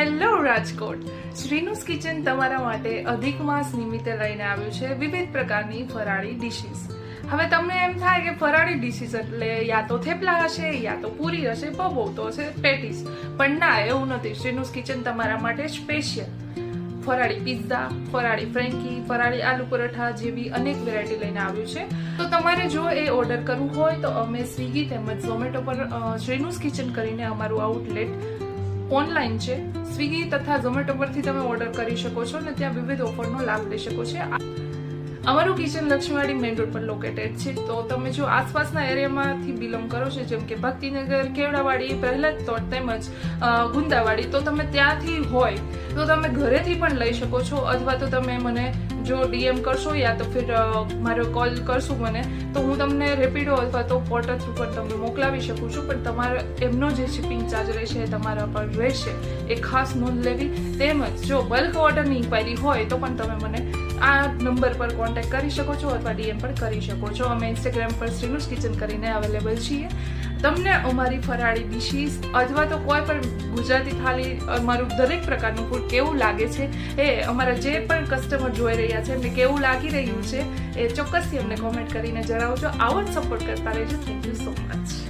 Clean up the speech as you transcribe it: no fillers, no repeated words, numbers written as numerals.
Hello Rajkot, શ્રીનુસ kitchen તમારા માટે અધિક માસ નિમિત્તે લઈને આવ્યું છે વિવિધ પ્રકારની ફરાળી ડિશિસ. હવે તમને એમ થાય કે ફરાળી ડિશિસ એટલે યા તો થેપલા હશે, યા તો પૂરી હશે, બહુ તો હશે પેટીસ, પણ ના, એવું નથી. શ્રીનુસ કિચન તમારા માટે સ્પેશિયલ ફરાળી પિઝા, ફરાળી ફ્રેન્કી, ફરાળી આલુ પરોઠા જેવી અનેક વેરાયટી લઈને આવ્યું છે. તો તમારે જો એ ઓર્ડર કરવું હોય તો અમે સ્વિગી તેમજ ઝોમેટો પર શ્રીનુસ કિચન કરીને અમારું આઉટલેટ ઓનલાઈન છે. સ્વિગી તથા ઝોમેટો પરથી તમે ઓર્ડર કરી શકો છો અને ત્યાં વિવિધ ઓફરનો લાભ લઈ શકો છો. અમારું કિચન લક્ષ્મીવાડી મેઇન રોડ પર લોકેટેડ છે. તો તમે જો આસપાસના એરિયામાંથી બિલોંગ કરો છો, જેમ કે ભક્તિનગર, કેવડાવાડી, પ્રહલાદ તોટ તેમજ ગુંદાવાડી, તો તમે ત્યાંથી હોય તો તમે ઘરેથી પણ લઈ શકો છો, અથવા તો તમે મને જો ડીએમ કરશો યા તો ફિર મારો કોલ કરશું મને, તો હું તમને રેપિડો અથવા તો પોર્ટર થ્રુ પર તમને મોકલાવી શકું છું. પણ તમારે એમનો જે શિપિંગ ચાર્જ રહેશે એ તમારા પર રહેશે, એ ખાસ નોંધ લેવી. તેમજ જો બલ્ક ઓર્ડરની ઇન્ક્વાયરી હોય તો પણ તમે મને આ નંબર પર કોન્ટેક્ટ કરી શકો છો અથવા ડીએમ પણ કરી શકો છો. અમે ઇન્સ્ટાગ્રામ પર શ્રીનુસ કિચન કરીને અવેલેબલ છીએ. તમને અમારી ફરાળી ડિશિસ અથવા તો કોઈ પણ ગુજરાતી થાળી, અમારું દરેક પ્રકારનું ફૂડ કેવું લાગે છે, એ અમારા જે પણ કસ્ટમર જોઈ રહ્યા છે એમને કેવું લાગી રહ્યું છે, એ ચોક્કસથી અમને કોમેન્ટ કરીને જણાવજો. આવો જ સપોર્ટ કરતા રહેજો. Thank you so much.